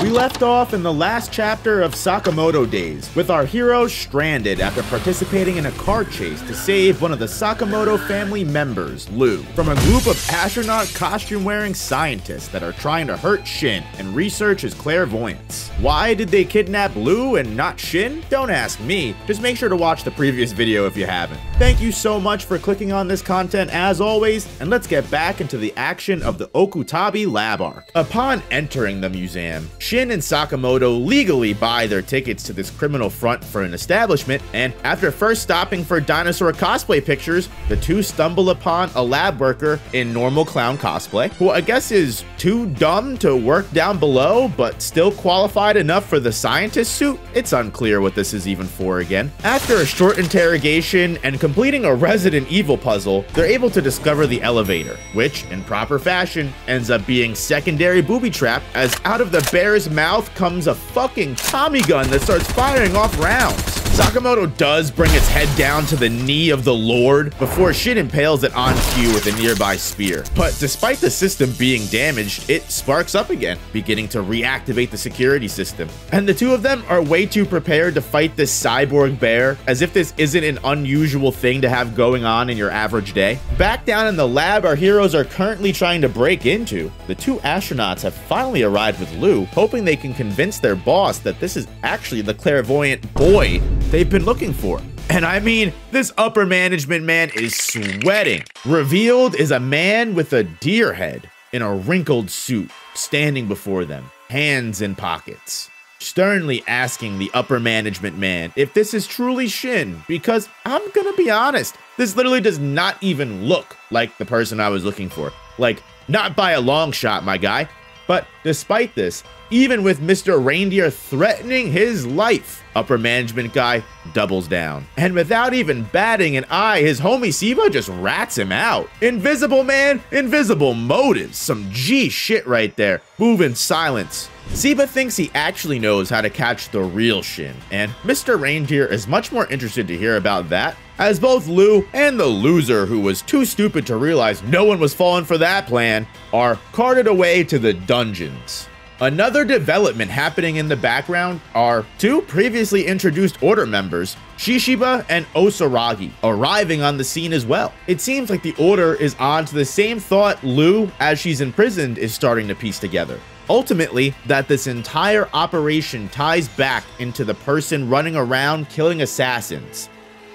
We left off in the last chapter of Sakamoto Days, with our heroes stranded after participating in a car chase to save one of the Sakamoto family members, Lou, from a group of astronaut costume-wearing scientists that are trying to hurt Shin and research his clairvoyance. Why did they kidnap Lou and not Shin? Don't ask me, just make sure to watch the previous video if you haven't. Thank you so much for clicking on this content as always, and let's get back into the action of the Okutabi Lab arc. Upon entering the museum, Shin and Sakamoto legally buy their tickets to this criminal front for an establishment, and after first stopping for dinosaur cosplay pictures, the two stumble upon a lab worker in normal clown cosplay, who I guess is too dumb to work down below, but still qualified enough for the scientist suit. It's unclear what this is even for again. After a short interrogation and completing a Resident Evil puzzle, they're able to discover the elevator, which, in proper fashion, ends up being secondary booby trap, as out of the bear's mouth comes a fucking Tommy gun that starts firing off rounds. Sakamoto does bring its head down to the knee of the Lord before Shin impales it on cue with a nearby spear. But despite the system being damaged, it sparks up again, beginning to reactivate the security system. And the two of them are way too prepared to fight this cyborg bear, as if this isn't an unusual thing to have going on in your average day. Back down in the lab our heroes are currently trying to break into, the two astronauts have finally arrived with Lou, hoping they can convince their boss that this is actually the clairvoyant boy they've been looking for. And I mean, this upper management man is sweating. Revealed is a man with a deer head in a wrinkled suit standing before them, hands in pockets, sternly asking the upper management man if this is truly Shin, because I'm gonna be honest, this literally does not even look like the person I was looking for. Like, not by a long shot, my guy. But despite this, even with Mr. Reindeer threatening his life, upper management guy doubles down. And without even batting an eye, his homie Seba just rats him out. Invisible man, invisible motives. Some G shit right there. Move in silence. Seba thinks he actually knows how to catch the real Shin, and Mr. Reindeer is much more interested to hear about that, as both Lou and the loser who was too stupid to realize no one was falling for that plan are carted away to the dungeons. Another development happening in the background are two previously introduced Order members, Shishiba and Osaragi, arriving on the scene as well. It seems like the Order is on to the same thought Lou, as she's imprisoned, is starting to piece together. Ultimately, that this entire operation ties back into the person running around killing assassins,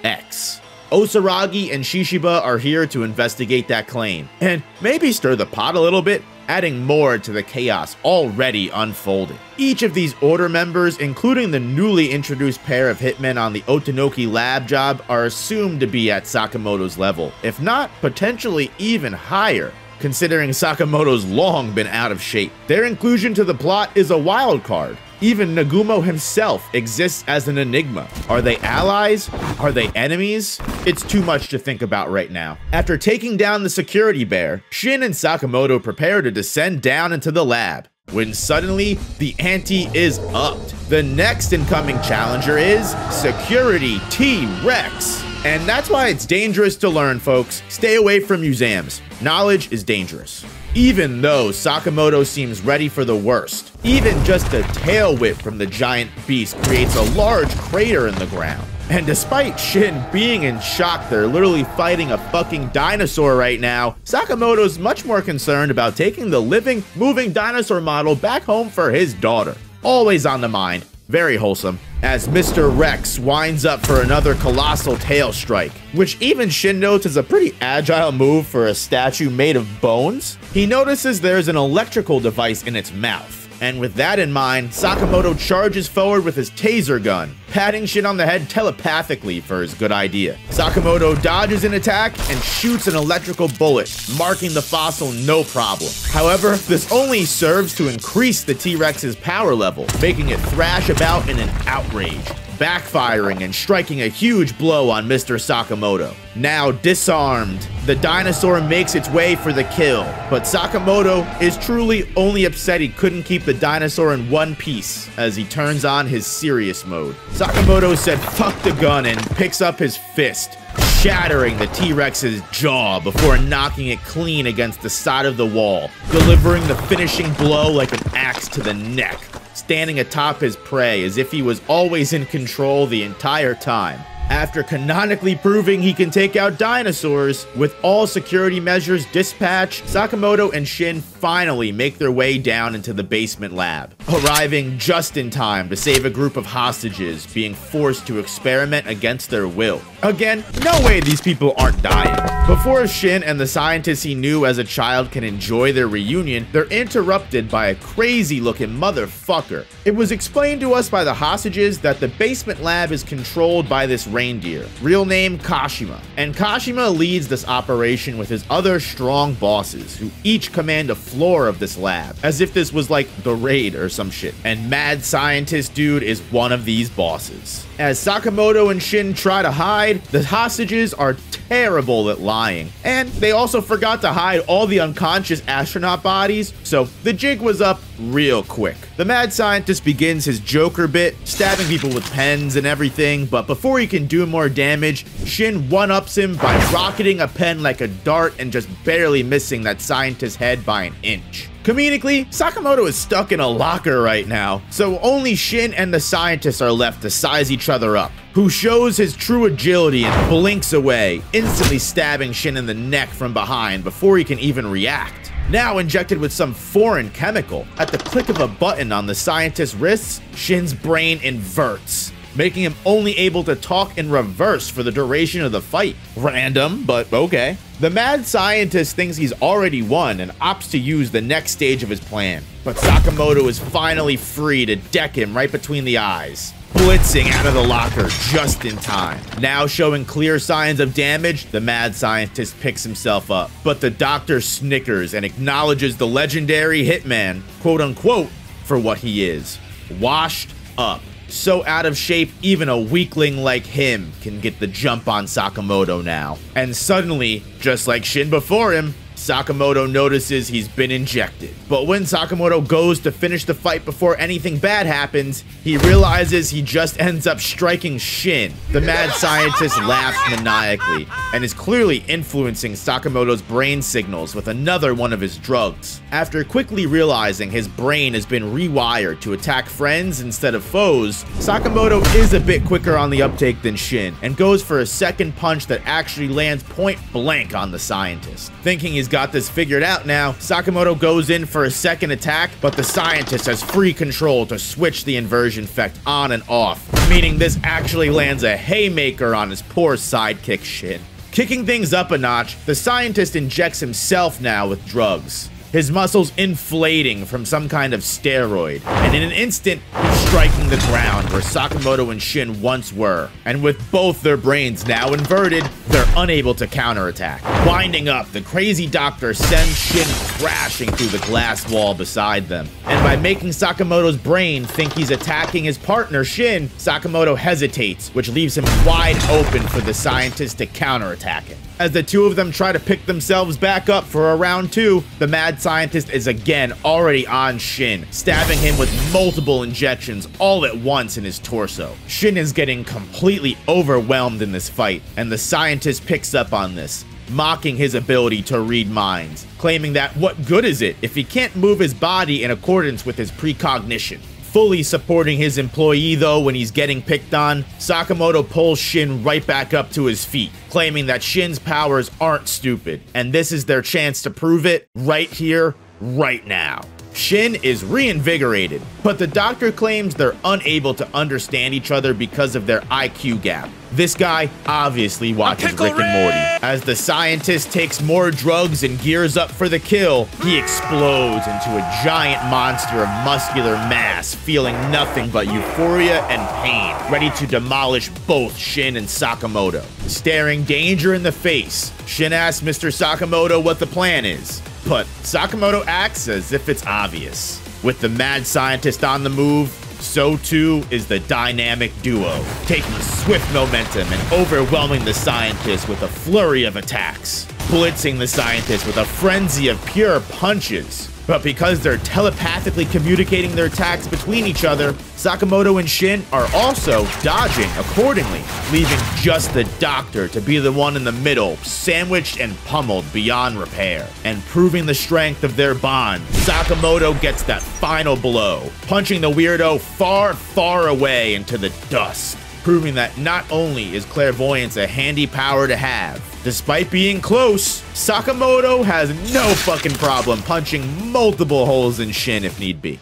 X. Osaragi and Shishiba are here to investigate that claim, and maybe stir the pot a little bit, adding more to the chaos already unfolding. Each of these Order members, including the newly introduced pair of hitmen on the Otonoki lab job, are assumed to be at Sakamoto's level, if not potentially even higher, considering Sakamoto's long been out of shape. Their inclusion to the plot is a wild card. Even Nagumo himself exists as an enigma. Are they allies? Are they enemies? It's too much to think about right now. After taking down the security bear, Shin and Sakamoto prepare to descend down into the lab, when suddenly the ante is upped. The next incoming challenger is Security T-Rex. And that's why it's dangerous to learn, folks. Stay away from museums. Knowledge is dangerous. Even though Sakamoto seems ready for the worst, even just a tail whip from the giant beast creates a large crater in the ground. And despite Shin being in shock they're literally fighting a fucking dinosaur right now, Sakamoto's much more concerned about taking the living, moving dinosaur model back home for his daughter. Always on the mind. Very wholesome, as Mr. Rex winds up for another colossal tail strike, which even Shin notes is a pretty agile move for a statue made of bones. He notices there's an electrical device in its mouth, and with that in mind, Sakamoto charges forward with his taser gun, patting Shin on the head telepathically for his good idea. Sakamoto dodges an attack and shoots an electrical bullet, marking the fossil no problem. However, this only serves to increase the T-Rex's power level, making it thrash about in an outrage, backfiring and striking a huge blow on Mr. Sakamoto. Now disarmed, the dinosaur makes its way for the kill, but Sakamoto is truly only upset he couldn't keep the dinosaur in one piece as he turns on his serious mode. Sakamoto said fuck the gun and picks up his fist, shattering the T-Rex's jaw before knocking it clean against the side of the wall, delivering the finishing blow like an axe to the neck. standing atop his prey as if he was always in control the entire time. After canonically proving he can take out dinosaurs, with all security measures dispatched, Sakamoto and Shin finally make their way down into the basement lab, arriving just in time to save a group of hostages being forced to experiment against their will. Again, no way these people aren't dying. Before Shin and the scientists he knew as a child can enjoy their reunion, they're interrupted by a crazy-looking motherfucker. It was explained to us by the hostages that the basement lab is controlled by this reindeer, real name Kashima. And Kashima leads this operation with his other strong bosses, who each command a floor of this lab, as if this was like the raid or some shit. And Mad Scientist Dude is one of these bosses. As Sakamoto and Shin try to hide, the hostages are terrible at lying. And they also forgot to hide all the unconscious astronaut bodies, so the jig was up real quick. The Mad Scientist begins his Joker bit, stabbing people with pens and everything, but before he can do more damage, Shin one-ups him by rocketing a pen like a dart and just barely missing that scientist's head by an inch. Comedically, Sakamoto is stuck in a locker right now, so only Shin and the scientist are left to size each other up, who shows his true agility and blinks away, instantly stabbing Shin in the neck from behind before he can even react. Now injected with some foreign chemical, at the click of a button on the scientist's wrists, Shin's brain inverts, making him only able to talk in reverse for the duration of the fight. Random, but okay. The Mad Scientist thinks he's already won and opts to use the next stage of his plan. But Sakamoto is finally free to deck him right between the eyes, blitzing out of the locker just in time. Now showing clear signs of damage, the Mad Scientist picks himself up. But the doctor snickers and acknowledges the legendary hitman, quote unquote, for what he is. Washed up. So out of shape, even a weakling like him can get the jump on Sakamoto now. And suddenly, just like Shin before him, Sakamoto notices he's been injected. But when Sakamoto goes to finish the fight before anything bad happens, he realizes he just ends up striking Shin. The Mad Scientist laughs maniacally and is clearly influencing Sakamoto's brain signals with another one of his drugs. After quickly realizing his brain has been rewired to attack friends instead of foes, Sakamoto is a bit quicker on the uptake than Shin and goes for a second punch that actually lands point blank on the scientist. Thinking he's got this figured out now, Sakamoto goes in for a second attack, but the scientist has free control to switch the inversion effect on and off, meaning this actually lands a haymaker on his poor sidekick Shin. Kicking things up a notch, the scientist injects himself now with drugs, his muscles inflating from some kind of steroid, and in an instant, he's striking the ground where Sakamoto and Shin once were. And with both their brains now inverted, they're unable to counterattack. Winding up, the crazy doctor sends Shin crashing through the glass wall beside them. And by making Sakamoto's brain think he's attacking his partner Shin, Sakamoto hesitates, which leaves him wide open for the scientist to counterattack him. As the two of them try to pick themselves back up for a round two, the Mad Scientist is again already on Shin, stabbing him with multiple injections all at once in his torso. Shin is getting completely overwhelmed in this fight, and the scientist picks up on this, mocking his ability to read minds, claiming that what good is it if he can't move his body in accordance with his precognition. Fully supporting his employee though when he's getting picked on, Sakamoto pulls Shin right back up to his feet, claiming that Shin's powers aren't stupid, and this is their chance to prove it right here, right now. Shin is reinvigorated, but the doctor claims they're unable to understand each other because of their IQ gap. This guy obviously watches Rick and Morty. As the scientist takes more drugs and gears up for the kill, he explodes into a giant monster of muscular mass, feeling nothing but euphoria and pain, ready to demolish both Shin and Sakamoto. Staring danger in the face, Shin asks Mr. Sakamoto what the plan is, but Sakamoto acts as if it's obvious. With the Mad Scientist on the move, so too is the dynamic duo, taking swift momentum and overwhelming the scientist with a flurry of attacks, blitzing the scientist with a frenzy of pure punches. But because they're telepathically communicating their attacks between each other, Sakamoto and Shin are also dodging accordingly, leaving just the doctor to be the one in the middle, sandwiched and pummeled beyond repair. And proving the strength of their bond, Sakamoto gets that final blow, punching the weirdo far, far away into the dust, proving that not only is clairvoyance a handy power to have, despite being close, Sakamoto has no fucking problem punching multiple holes in Shin if need be.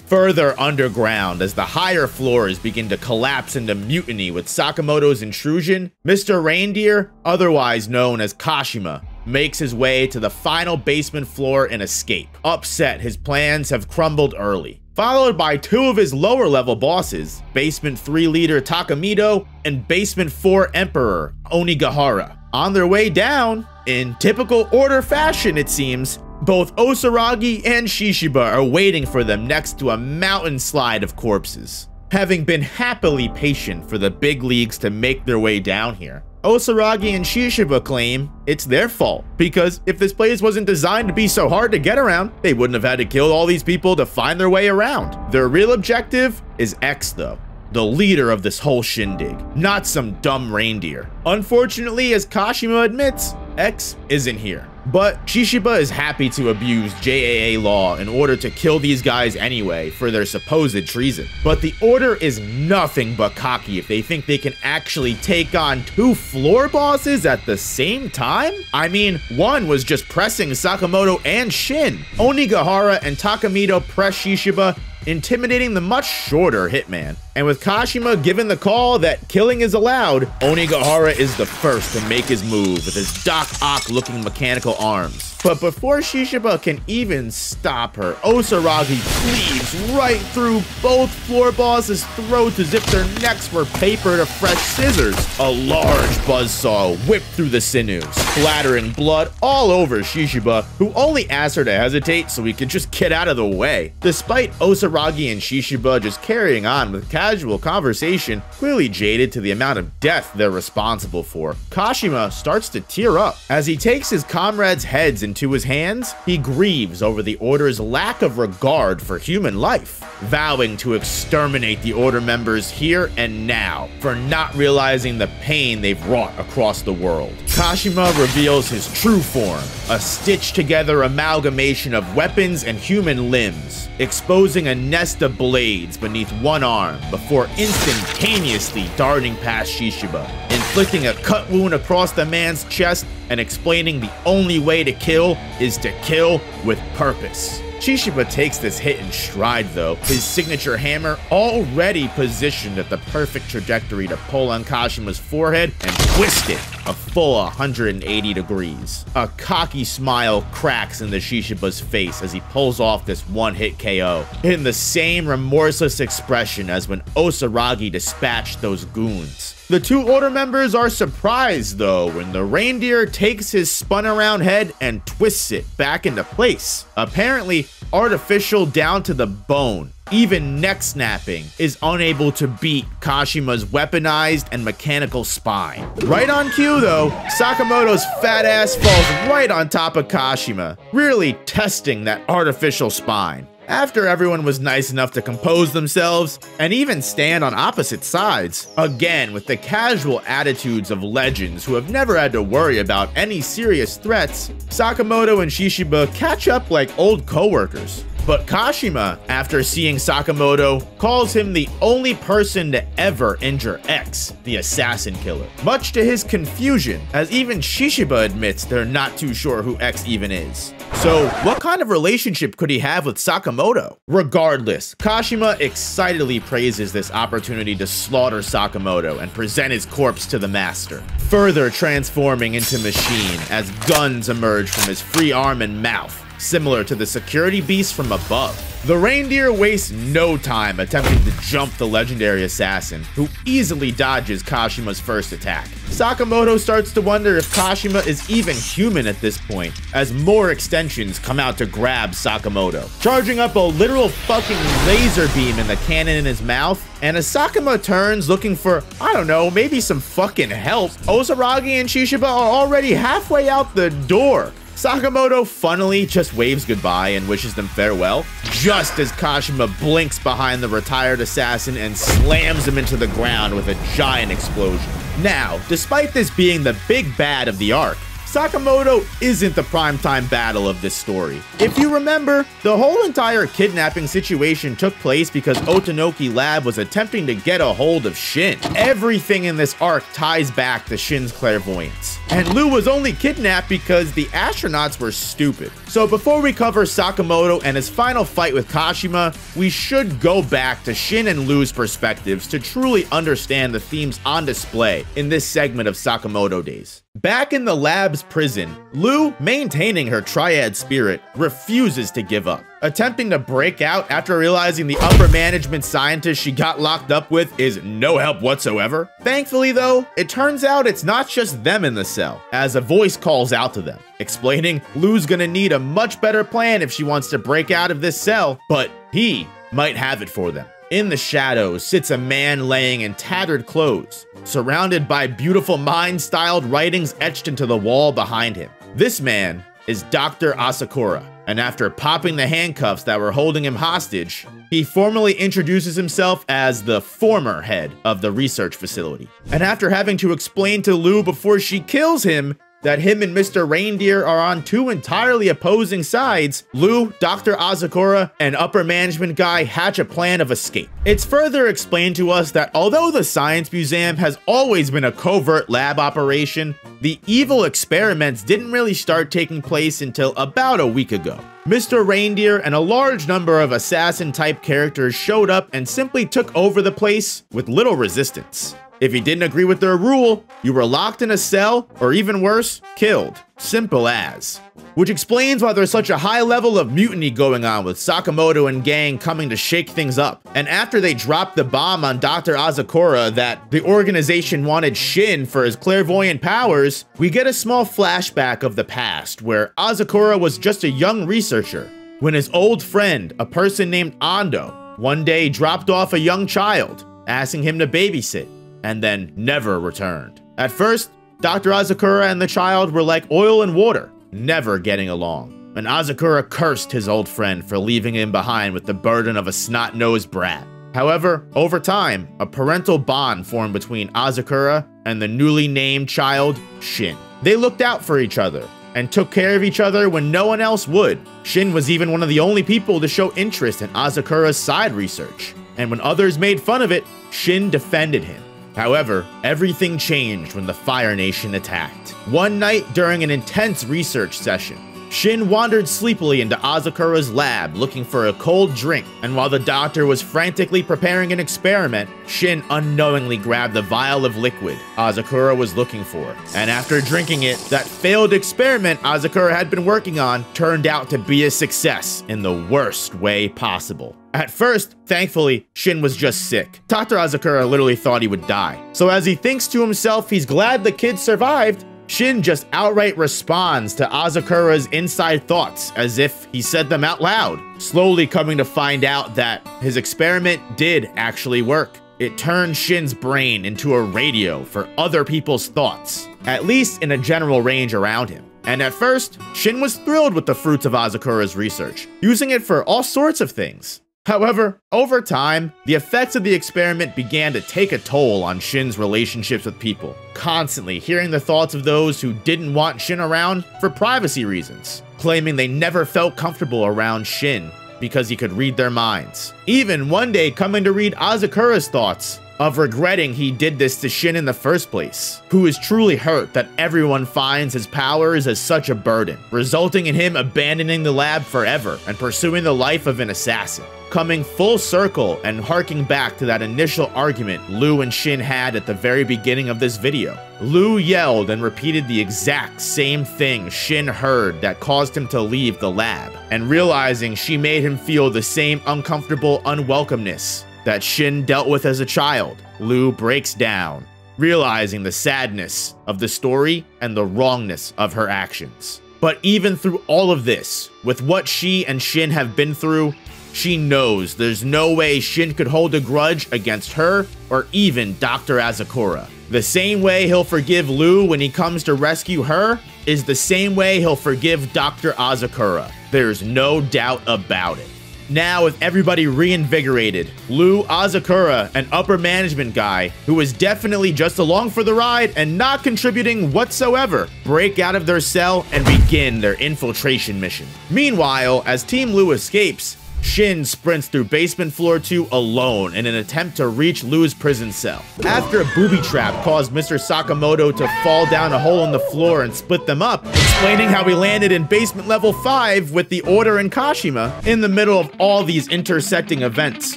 Further underground, as the higher floors begin to collapse into mutiny with Sakamoto's intrusion, Mr. Reindeer, otherwise known as Kashima, makes his way to the final basement floor and escape. Upset, his plans have crumbled early, followed by two of his lower level bosses, Basement 3 leader Takamito and Basement 4 Emperor Onigahara. On their way down, in typical order fashion it seems, both Osaragi and Shishiba are waiting for them next to a mountain slide of corpses. Having been happily patient for the big leagues to make their way down here, Osaragi and Shishiba claim it's their fault, because if this place wasn't designed to be so hard to get around, they wouldn't have had to kill all these people to find their way around. Their real objective is X though, the leader of this whole shindig, not some dumb reindeer. Unfortunately, as Kashima admits, X isn't here. But Shishiba is happy to abuse JAA law in order to kill these guys anyway for their supposed treason. But the order is nothing but cocky if they think they can actually take on two floor bosses at the same time? I mean, one was just pressing Sakamoto and Shin. Onigahara and Takamito press Shishiba, intimidating the much shorter Hitman. And with Kashima given the call that killing is allowed, Onigahara is the first to make his move with his Doc Ock looking mechanical arms. But before Shishiba can even stop her, Osaragi cleaves right through both floor bosses' throats as if their necks were papered to fresh scissors. A large buzzsaw whipped through the sinews, splattering blood all over Shishiba, who only asked her to hesitate so he could just get out of the way. Despite Osaragi and Shishiba just carrying on with casual conversation, clearly jaded to the amount of death they're responsible for, Kashima starts to tear up. As he takes his comrades' heads into his hands, he grieves over the Order's lack of regard for human life, vowing to exterminate the Order members here and now for not realizing the pain they've wrought across the world. Kashima reveals his true form, a stitched-together amalgamation of weapons and human limbs, exposing a nest of blades beneath one arm before instantaneously darting past Shishiba, inflicting a cut wound across the man's chest and explaining the only way to kill is to kill with purpose. Shishiba takes this hit in stride though, his signature hammer already positioned at the perfect trajectory to pull on Kashima's forehead and twist it a full 180 degrees. A cocky smile cracks into Shishiba's face as he pulls off this one-hit KO, in the same remorseless expression as when Osaragi dispatched those goons. The two Order members are surprised though when the reindeer takes his spun around head and twists it back into place. Apparently artificial down to the bone. Even neck snapping is unable to beat Kashima's weaponized and mechanical spine. Right on cue though, Sakamoto's fat ass falls right on top of Kashima, really testing that artificial spine. After everyone was nice enough to compose themselves and even stand on opposite sides, again with the casual attitudes of legends who have never had to worry about any serious threats, Sakamoto and Shishiba catch up like old co-workers. But Kashima, after seeing Sakamoto, calls him the only person to ever injure X, the assassin killer. Much to his confusion, as even Shishiba admits they're not too sure who X even is. So, what kind of relationship could he have with Sakamoto? Regardless, Kashima excitedly praises this opportunity to slaughter Sakamoto and present his corpse to the master, further transforming into machine as guns emerge from his free arm and mouth, similar to the security beast from above. The reindeer wastes no time attempting to jump the legendary assassin, who easily dodges Kashima's first attack. Sakamoto starts to wonder if Kashima is even human at this point, as more extensions come out to grab Sakamoto, charging up a literal fucking laser beam in the cannon in his mouth. And as Sakuma turns looking for, I don't know, maybe some fucking help, Osaragi and Shishiba are already halfway out the door, Sakamoto funnily just waves goodbye and wishes them farewell, just as Kashima blinks behind the retired assassin and slams him into the ground with a giant explosion. Now, despite this being the big bad of the arc, Sakamoto isn't the primetime battle of this story. If you remember, the whole entire kidnapping situation took place because Otonoki Lab was attempting to get a hold of Shin. Everything in this arc ties back to Shin's clairvoyance. And Lou was only kidnapped because the astronauts were stupid. So before we cover Sakamoto and his final fight with Kashima, we should go back to Shin and Lou's perspectives to truly understand the themes on display in this segment of Sakamoto Days. Back in the lab's prison, Lou, maintaining her triad spirit, refuses to give up. Attempting to break out after realizing the upper management scientist she got locked up with is no help whatsoever. Thankfully though, it turns out it's not just them in the cell, as a voice calls out to them, explaining Lou's gonna need a much better plan if she wants to break out of this cell, but he might have it for them. In the shadows sits a man laying in tattered clothes, surrounded by beautiful mind-styled writings etched into the wall behind him. This man is Dr. Asakura, and after popping the handcuffs that were holding him hostage, he formally introduces himself as the former head of the research facility. And after having to explain to Lou before she kills him that him and Mr. Reindeer are on two entirely opposing sides, Lou, Dr. Asakura, and upper management guy hatch a plan of escape. It's further explained to us that although the Science Museum has always been a covert lab operation, the evil experiments didn't really start taking place until about a week ago. Mr. Reindeer and a large number of assassin-type characters showed up and simply took over the place with little resistance. If you didn't agree with their rule, you were locked in a cell, or even worse, killed. Simple as. Which explains why there's such a high level of mutiny going on with Sakamoto and gang coming to shake things up. And after they dropped the bomb on Dr. Asakura that the organization wanted Shin for his clairvoyant powers, we get a small flashback of the past where Asakura was just a young researcher when his old friend, a person named Ando, one day dropped off a young child, asking him to babysit, and then never returned. At first, Dr. Asakura and the child were like oil and water, never getting along. And Asakura cursed his old friend for leaving him behind with the burden of a snot-nosed brat. However, over time, a parental bond formed between Asakura and the newly named child, Shin. They looked out for each other and took care of each other when no one else would. Shin was even one of the only people to show interest in Asakura's side research. And when others made fun of it, Shin defended him. However, everything changed when the Fire Nation attacked. One night during an intense research session, Shin wandered sleepily into Asakura's lab looking for a cold drink, and while the doctor was frantically preparing an experiment, Shin unknowingly grabbed the vial of liquid Asakura was looking for. And after drinking it, that failed experiment Asakura had been working on turned out to be a success in the worst way possible. At first, thankfully, Shin was just sick. Dr. Asakura literally thought he would die. So as he thinks to himself he's glad the kid survived, Shin just outright responds to Asakura's inside thoughts as if he said them out loud, slowly coming to find out that his experiment did actually work. It turned Shin's brain into a radio for other people's thoughts, at least in a general range around him. And at first, Shin was thrilled with the fruits of Asakura's research, using it for all sorts of things. However, over time, the effects of the experiment began to take a toll on Shin's relationships with people, constantly hearing the thoughts of those who didn't want Shin around for privacy reasons, claiming they never felt comfortable around Shin because he could read their minds. Even one day coming to read Asakura's thoughts of regretting he did this to Shin in the first place, who is truly hurt that everyone finds his powers as such a burden, resulting in him abandoning the lab forever and pursuing the life of an assassin. Coming full circle and harking back to that initial argument Lou and Shin had at the very beginning of this video. Lou yelled and repeated the exact same thing Shin heard that caused him to leave the lab, and realizing she made him feel the same uncomfortable unwelcomeness that Shin dealt with as a child, Lou breaks down, realizing the sadness of the story and the wrongness of her actions. But even through all of this, with what she and Shin have been through, she knows there's no way Shin could hold a grudge against her or even Dr. Asakura. The same way he'll forgive Lou when he comes to rescue her, is the same way he'll forgive Dr. Asakura. There's no doubt about it. Now, with everybody reinvigorated, Lou, Asakura, an upper management guy who is definitely just along for the ride and not contributing whatsoever, break out of their cell and begin their infiltration mission. Meanwhile, as Team Lou escapes, Shin sprints through basement floor 2 alone in an attempt to reach Lou's prison cell. After a booby trap caused Mr. Sakamoto to fall down a hole in the floor and split them up, explaining how he landed in basement level 5 with the Order and Kashima. In the middle of all these intersecting events,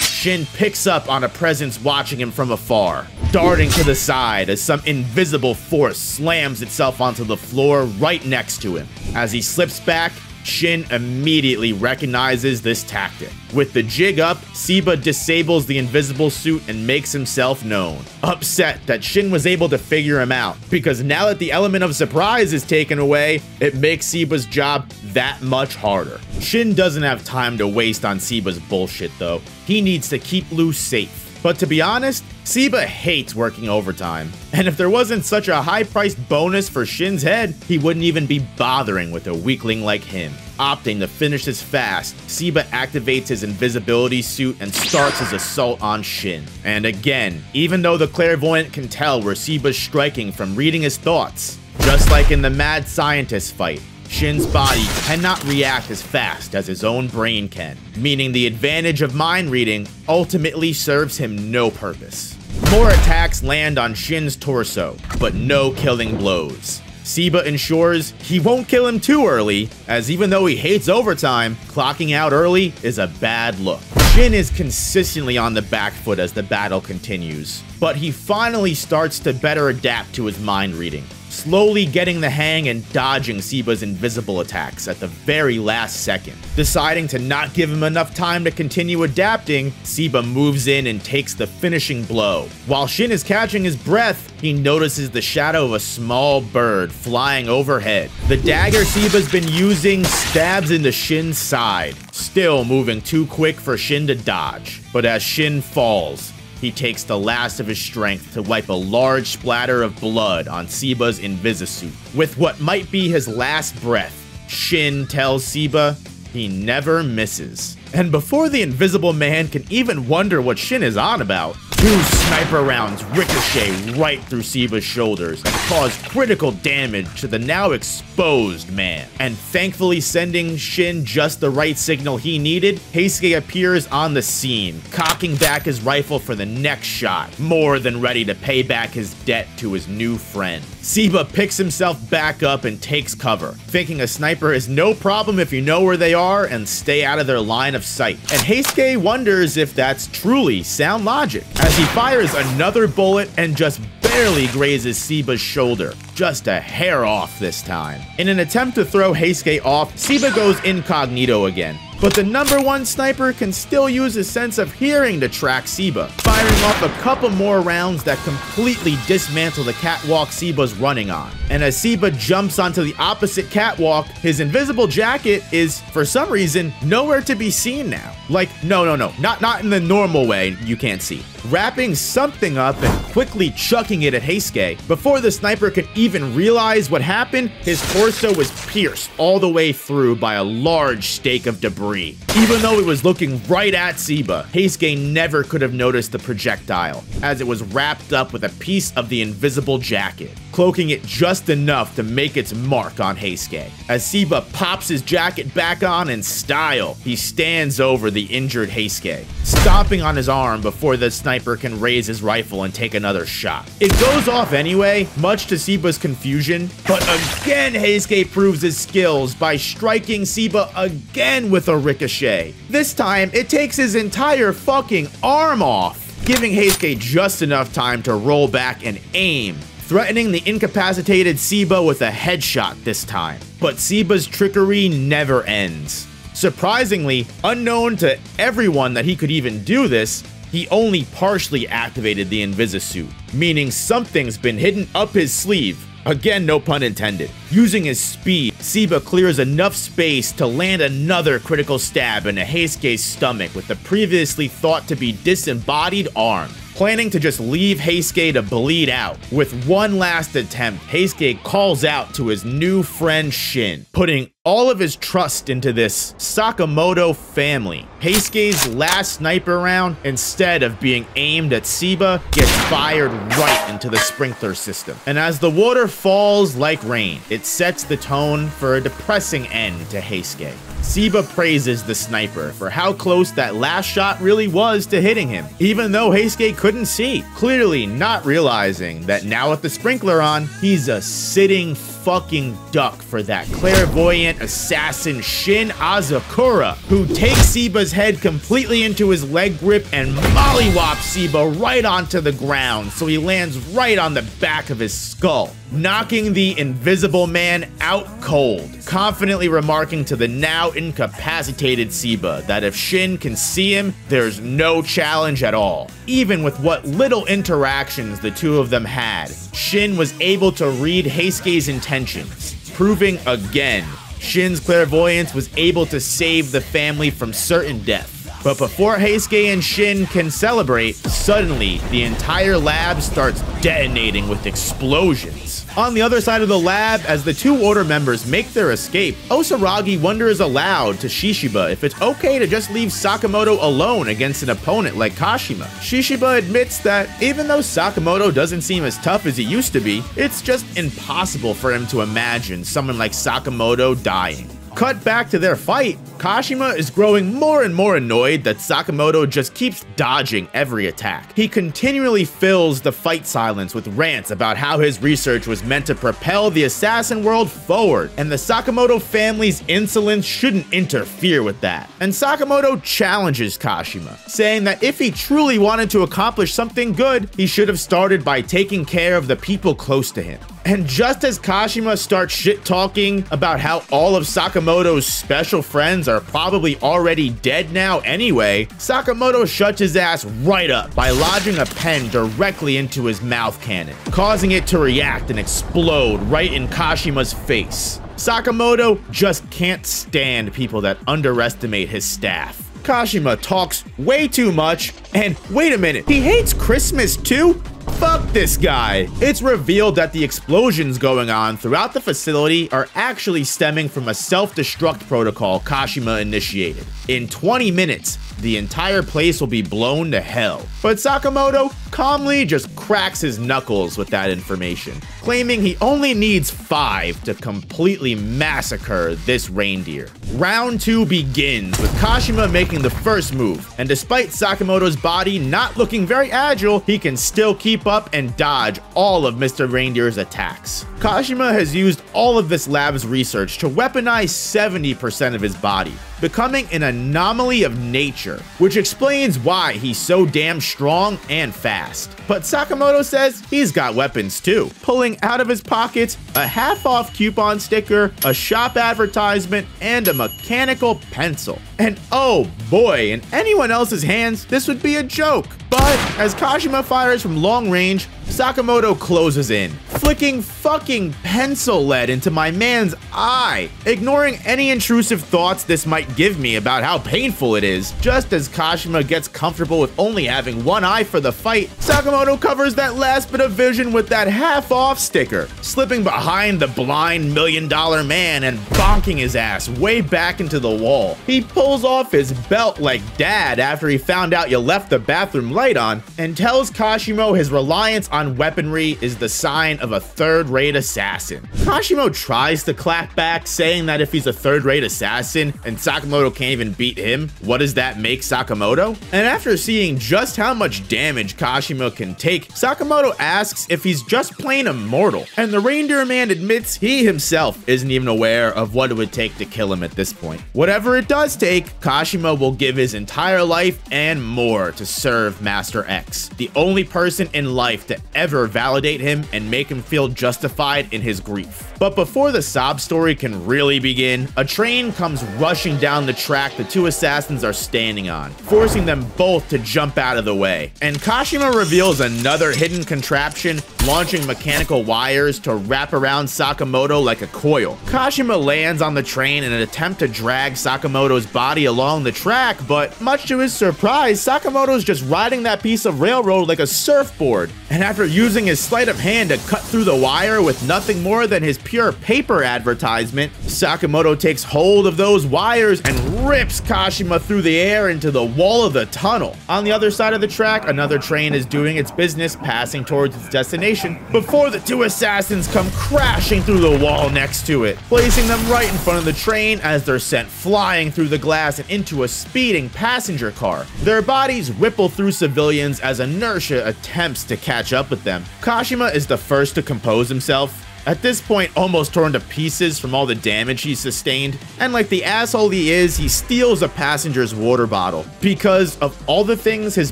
Shin picks up on a presence watching him from afar, darting to the side as some invisible force slams itself onto the floor right next to him. As he slips back, Shin immediately recognizes this tactic. With the jig up, Seba disables the invisible suit and makes himself known. Upset that Shin was able to figure him out, because now that the element of surprise is taken away, it makes Seba's job that much harder. Shin doesn't have time to waste on Seba's bullshit though. He needs to keep Lou safe. But to be honest, Seba hates working overtime. And if there wasn't such a high-priced bonus for Shin's head, he wouldn't even be bothering with a weakling like him. Opting to finish this fast, Seba activates his invisibility suit and starts his assault on Shin. And again, even though the clairvoyant can tell where Seba's striking from reading his thoughts, just like in the mad scientist fight, Shin's body cannot react as fast as his own brain can, meaning the advantage of mind reading ultimately serves him no purpose. More attacks land on Shin's torso, but no killing blows. Seba ensures he won't kill him too early, as even though he hates overtime, clocking out early is a bad look. Shin is consistently on the back foot as the battle continues, but he finally starts to better adapt to his mind reading, slowly getting the hang and dodging Seba's invisible attacks at the very last second. Deciding to not give him enough time to continue adapting, Seba moves in and takes the finishing blow. While Shin is catching his breath, he notices the shadow of a small bird flying overhead. The dagger Seba's been using stabs into Shin's side, still moving too quick for Shin to dodge. But as Shin falls, he takes the last of his strength to wipe a large splatter of blood on Seba's Invisisuit. With what might be his last breath, Shin tells Seba he never misses. And before the Invisible Man can even wonder what Shin is on about, 2 sniper rounds ricochet right through Seba's shoulders and cause critical damage to the now exposed man. And thankfully sending Shin just the right signal he needed, Heisuke appears on the scene, cocking back his rifle for the next shot, more than ready to pay back his debt to his new friend. Seba picks himself back up and takes cover, thinking a sniper is no problem if you know where they are and stay out of their line of sight. And Heisuke wonders if that's truly sound logic, as he fires another bullet and just barely grazes Seba's shoulder, just a hair off this time. In an attempt to throw Heisuke off, Seba goes incognito again, but the #1 sniper can still use his sense of hearing to track Seba, firing off a couple more rounds that completely dismantle the catwalk Seba's running on. And as Seba jumps onto the opposite catwalk, his invisible jacket is, for some reason, nowhere to be seen now. Like, no, not in the normal way you can't see. Wrapping something up and quickly chucking it at Heisuke. Before the sniper could even realize what happened, his torso was pierced all the way through by a large stake of debris. Even though it was looking right at Seba, Heisuke never could have noticed the projectile, as it was wrapped up with a piece of the invisible jacket, cloaking it just enough to make its mark on Heisuke. As Seba pops his jacket back on in style, he stands over the injured Heisuke, stomping on his arm before the sniper can raise his rifle and take another shot. It goes off anyway, much to Seba's confusion, but again Heisuke proves his skills by striking Seba again with a ricochet. This time, it takes his entire fucking arm off, giving Heisuke just enough time to roll back and aim, threatening the incapacitated Seba with a headshot this time. But Seba's trickery never ends. Surprisingly, unknown to everyone that he could even do this, he only partially activated the Invisisuit, meaning something's been hidden up his sleeve. Again, no pun intended. Using his speed, Seba clears enough space to land another critical stab into Heisuke's stomach with the previously thought to be disembodied arm. planning to just leave Heisuke to bleed out. With one last attempt, Heisuke calls out to his new friend Shin, putting all of his trust into this Sakamoto family. Heisuke's last sniper round, instead of being aimed at Seba, gets fired right into the sprinkler system. And as the water falls like rain, it sets the tone for a depressing end to Heisuke. Seba praises the sniper for how close that last shot really was to hitting him, even though Heisuke couldn't see, clearly not realizing that now with the sprinkler on, he's a sitting fucking duck for that clairvoyant assassin Shin Asakura, who takes Seba's head completely into his leg grip and mollywops Seba right onto the ground so he lands right on the back of his skull, knocking the invisible man out cold, confidently remarking to the now incapacitated Seba that if Shin can see him, there's no challenge at all. Even with what little interactions the two of them had, Shin was able to read Heisuke's intentions, proving again Shin's clairvoyance was able to save the family from certain death. But before Heisuke and Shin can celebrate, suddenly the entire lab starts detonating with explosions. On the other side of the lab, as the two order members make their escape, Osaragi wonders aloud to Shishiba if it's okay to just leave Sakamoto alone against an opponent like Kashima. Shishiba admits that even though Sakamoto doesn't seem as tough as he used to be, it's just impossible for him to imagine someone like Sakamoto dying. Cut back to their fight, Kashima is growing more and more annoyed that Sakamoto just keeps dodging every attack. He continually fills the fight silence with rants about how his research was meant to propel the assassin world forward, and the Sakamoto family's insolence shouldn't interfere with that. And Sakamoto challenges Kashima, saying that if he truly wanted to accomplish something good, he should have started by taking care of the people close to him. And just as Kashima starts shit-talking about how all of Sakamoto's special friends are probably already dead now anyway, Sakamoto shuts his ass right up by lodging a pen directly into his mouth cannon, causing it to react and explode right in Kashima's face. Sakamoto just can't stand people that underestimate his staff. Kashima talks way too much, and wait a minute, he hates Christmas too? Fuck this guy. It's revealed that the explosions going on throughout the facility are actually stemming from a self-destruct protocol Kashima initiated. In 20 minutes, the entire place will be blown to hell. But Sakamoto calmly just cracks his knuckles with that information, claiming he only needs 5 to completely massacre this reindeer. Round 2 begins with Kashima making the first move, and despite Sakamoto's body not looking very agile, he can still keep up and dodge all of Mr. Reindeer's attacks. Kashima has used all of this lab's research to weaponize 70% of his body, becoming an anomaly of nature, which explains why he's so damn strong and fast. But Sakamoto says he's got weapons too, pulling out of his pockets a half-off coupon sticker, a shop advertisement, and a mechanical pencil. And oh boy, in anyone else's hands, this would be a joke. But as Kashima fires from long range, Sakamoto closes in, flicking fucking pencil lead into my man's eye, ignoring any intrusive thoughts this might give me about how painful it is. Just as Kashima gets comfortable with only having one eye for the fight, Sakamoto covers that last bit of vision with that half-off sticker, slipping behind the blind $1 million man and bonking his ass way back into the wall. He pulls off his belt like dad after he found out you left the bathroom light on, and tells Kashima his reliance on weaponry is the sign of a third-rate assassin. Kashima tries to clap back, saying that if he's a third-rate assassin and Sakamoto can't even beat him, what does that make Sakamoto? And after seeing just how much damage Kashima can take, Sakamoto asks if he's just plain immortal, and the reindeer man admits he himself isn't even aware of what it would take to kill him at this point. Whatever it does take, Kashima will give his entire life and more to serve Master X, the only person in life to ever validate him and make him him feel justified in his grief. But before the sob story can really begin, a train comes rushing down the track the two assassins are standing on, forcing them both to jump out of the way. And Kashima reveals another hidden contraption, launching mechanical wires to wrap around Sakamoto like a coil. Kashima lands on the train in an attempt to drag Sakamoto's body along the track, but much to his surprise, Sakamoto's just riding that piece of railroad like a surfboard. And after using his sleight of hand to cut through the wire with nothing more than his pure paper advertisement, Sakamoto takes hold of those wires and rips Kashima through the air into the wall of the tunnel. On the other side of the track, another train is doing its business, passing towards its destination, before the two assassins come crashing through the wall next to it, placing them right in front of the train as they're sent flying through the glass and into a speeding passenger car. Their bodies ripple through civilians as inertia attempts to catch up with them. Kashima is the first to compose himself, at this point almost torn to pieces from all the damage he sustained, and like the asshole he is, he steals a passenger's water bottle. Because of all the things his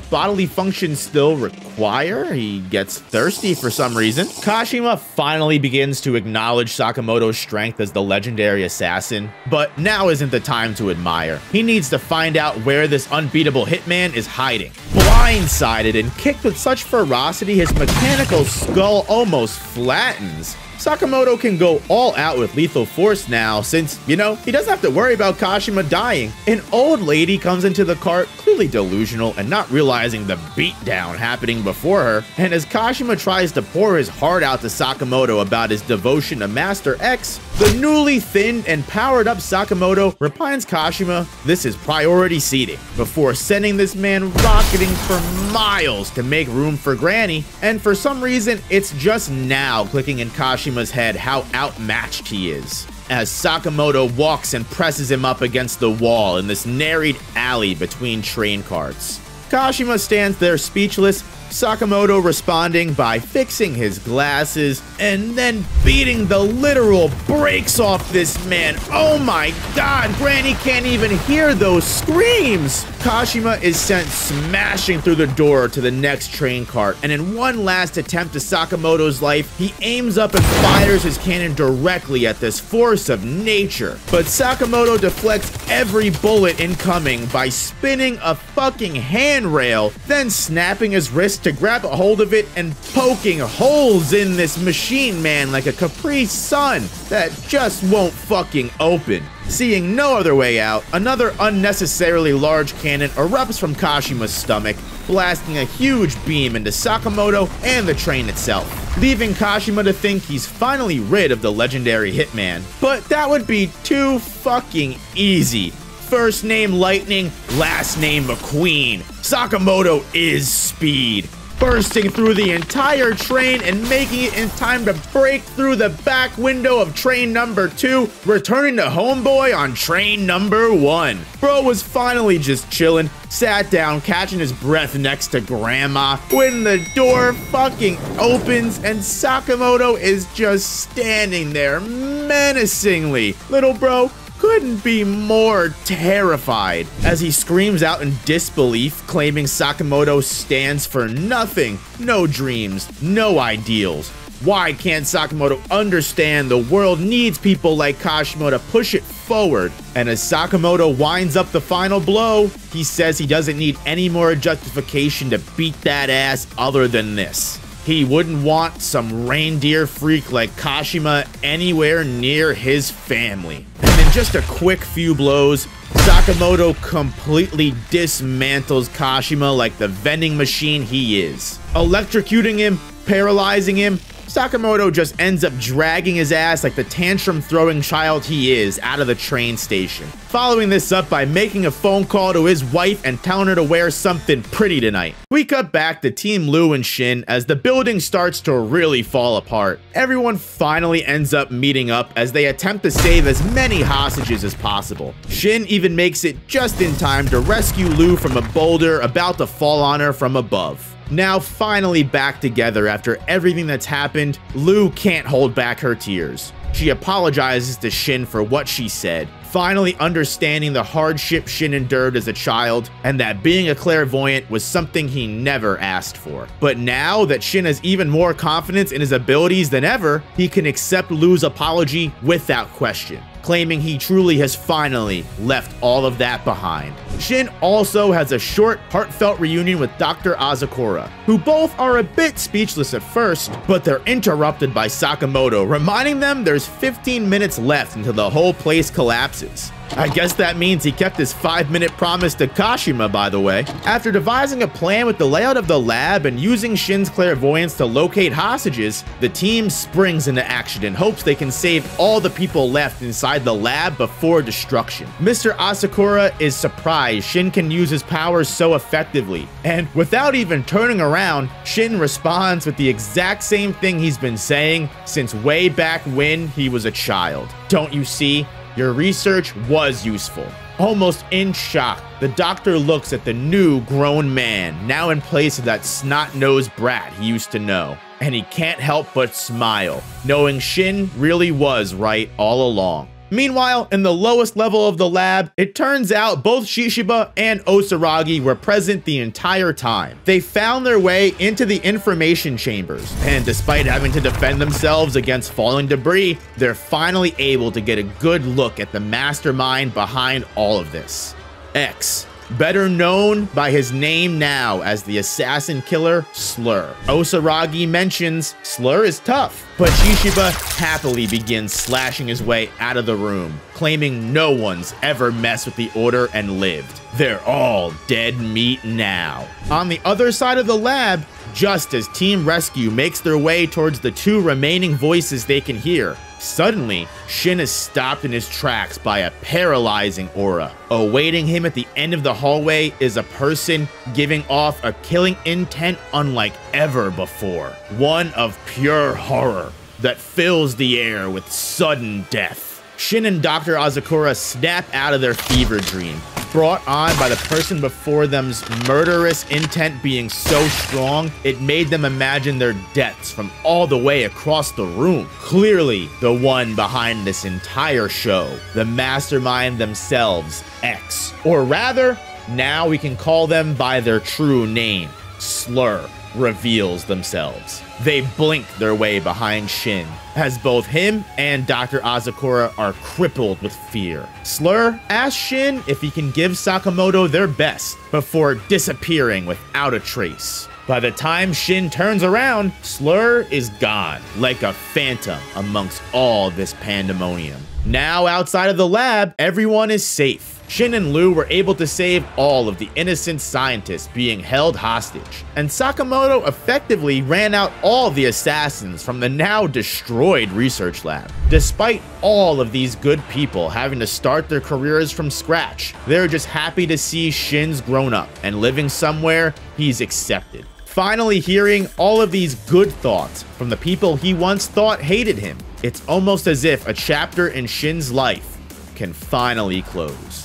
bodily functions still require, he gets thirsty for some reason. Kashima finally begins to acknowledge Sakamoto's strength as the legendary assassin, but now isn't the time to admire. He needs to find out where this unbeatable hitman is hiding. Blindsided and kicked with such ferocity, his mechanical skull almost flattens. Sakamoto can go all out with lethal force now since, he doesn't have to worry about Kashima dying. An old lady comes into the cart, clearly delusional and not realizing the beatdown happening before her, and as Kashima tries to pour his heart out to Sakamoto about his devotion to Master X, the newly thinned and powered up Sakamoto reminds Kashima this is priority seating, before sending this man rocketing for miles to make room for Granny, and for some reason it's just now clicking in Kashima's head how outmatched he is, as Sakamoto walks and presses him up against the wall in this narrowed alley between train carts. Kashima stands there speechless, Sakamoto responding by fixing his glasses and then beating the literal brakes off this man. Oh my god, Granny can't even hear those screams! Kashima is sent smashing through the door to the next train cart, and in one last attempt to Sakamoto's life, he aims up and fires his cannon directly at this force of nature. But Sakamoto deflects every bullet incoming by spinning a fucking handrail, then snapping his wrist to grab a hold of it and poking holes in this machine man like a Capri Sun that just won't fucking open. Seeing no other way out, another unnecessarily large cannon erupts from Kashima's stomach, blasting a huge beam into Sakamoto and the train itself, leaving Kashima to think he's finally rid of the legendary hitman. But that would be too fucking easy. First name Lightning, last name McQueen. Sakamoto is speed, bursting through the entire train and making it in time to break through the back window of train number 2, returning to homeboy on train number 1. Bro was finally just chilling, sat down, catching his breath next to grandma, when the door fucking opens and Sakamoto is just standing there menacingly. Little bro couldn't be more terrified as he screams out in disbelief, claiming Sakamoto stands for nothing, no dreams, no ideals. Why can't Sakamoto understand the world needs people like Kashima to push it forward? And as Sakamoto winds up the final blow, he says he doesn't need any more justification to beat that ass other than this. He wouldn't want some reindeer freak like Kashima anywhere near his family. And in just a quick few blows, Sakamoto completely dismantles Kashima like the vending machine he is. Electrocuting him, paralyzing him, Sakamoto just ends up dragging his ass like the tantrum-throwing child he is out of the train station, following this up by making a phone call to his wife and telling her to wear something pretty tonight. We cut back to Team Lu and Shin as the building starts to really fall apart. Everyone finally ends up meeting up as they attempt to save as many hostages as possible. Shin even makes it just in time to rescue Lu from a boulder about to fall on her from above. Now finally back together after everything that's happened, Lu can't hold back her tears. She apologizes to Shin for what she said, finally understanding the hardship Shin endured as a child, and that being a clairvoyant was something he never asked for. But now that Shin has even more confidence in his abilities than ever, he can accept Lu's apology without question, claiming he truly has finally left all of that behind. Shin also has a short, heartfelt reunion with Dr. Asakura, who both are a bit speechless at first, but they're interrupted by Sakamoto, reminding them there's 15 minutes left until the whole place collapses. I guess that means he kept his 5-minute promise to Kashima, by the way. After devising a plan with the layout of the lab and using Shin's clairvoyance to locate hostages, the team springs into action in hopes they can save all the people left inside the lab before destruction. Mr. Asakura is surprised Shin can use his powers so effectively, and without even turning around, Shin responds with the exact same thing he's been saying since way back when he was a child. Don't you see? Your research was useful. Almost in shock, the doctor looks at the new grown man, now in place of that snot-nosed brat he used to know, and he can't help but smile, knowing Shin really was right all along. Meanwhile, in the lowest level of the lab, it turns out both Shishiba and Osaragi were present the entire time. They found their way into the information chambers, and despite having to defend themselves against falling debris, they're finally able to get a good look at the mastermind behind all of this. X, better known by his name now as the assassin killer Slur. Osaragi mentions Slur is tough, but Shishiba happily begins slashing his way out of the room, claiming no one's ever messed with the order and lived. They're all dead meat now. On the other side of the lab, just as Team Rescue makes their way towards the 2 remaining voices they can hear, suddenly, Shin is stopped in his tracks by a paralyzing aura. Awaiting him at the end of the hallway is a person giving off a killing intent unlike ever before. One of pure horror that fills the air with sudden death. Shin and Dr. Asakura snap out of their fever dream, brought on by the person before them's murderous intent being so strong, it made them imagine their deaths from all the way across the room. Clearly, the one behind this entire show, the mastermind themselves, X. Or rather, now we can call them by their true name, Slur, reveals themselves. They blink their way behind Shin, as both him and Dr. Asakura are crippled with fear. Slur asks Shin if he can give Sakamoto their best before disappearing without a trace. By the time Shin turns around, Slur is gone, like a phantom amongst all this pandemonium. Now outside of the lab, everyone is safe. Shin and Lu were able to save all of the innocent scientists being held hostage, and Sakamoto effectively ran out all the assassins from the now destroyed research lab. Despite all of these good people having to start their careers from scratch, they're just happy to see Shin's grown up and living somewhere he's accepted. Finally hearing all of these good thoughts from the people he once thought hated him, it's almost as if a chapter in Shin's life can finally close.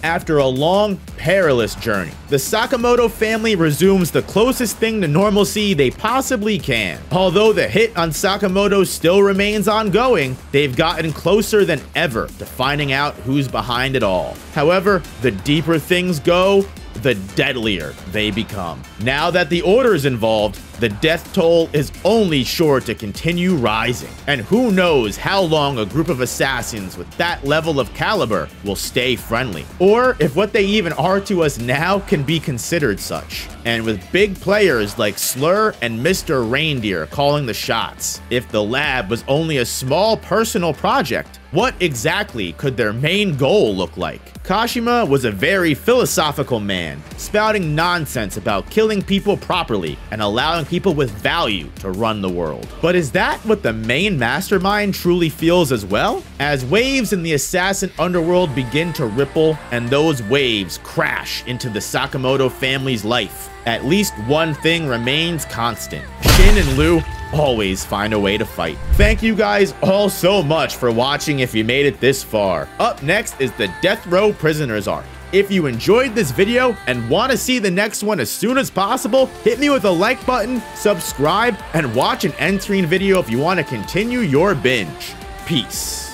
After a long, perilous journey, the Sakamoto family resumes the closest thing to normalcy they possibly can. Although the hit on Sakamoto still remains ongoing, they've gotten closer than ever to finding out who's behind it all. However, the deeper things go, the deadlier they become. Now that the Order is involved, the death toll is only sure to continue rising. And who knows how long a group of assassins with that level of caliber will stay friendly, or if what they even are to us now can be considered such. And with big players like Slur and Mr. Reindeer calling the shots, if the lab was only a small personal project, what exactly could their main goal look like? Kashima was a very philosophical man, spouting nonsense about killing people properly and allowing people with value to run the world. But is that what the main mastermind truly feels as well? As waves in the assassin underworld begin to ripple and those waves crash into the Sakamoto family's life, at least one thing remains constant. Shin and Lu always find a way to fight. Thank you guys all so much for watching if you made it this far. Up next is the Death Row Prisoners arc. If you enjoyed this video and want to see the next one as soon as possible, hit me with a like button, subscribe, and watch an end screen video if you want to continue your binge. Peace.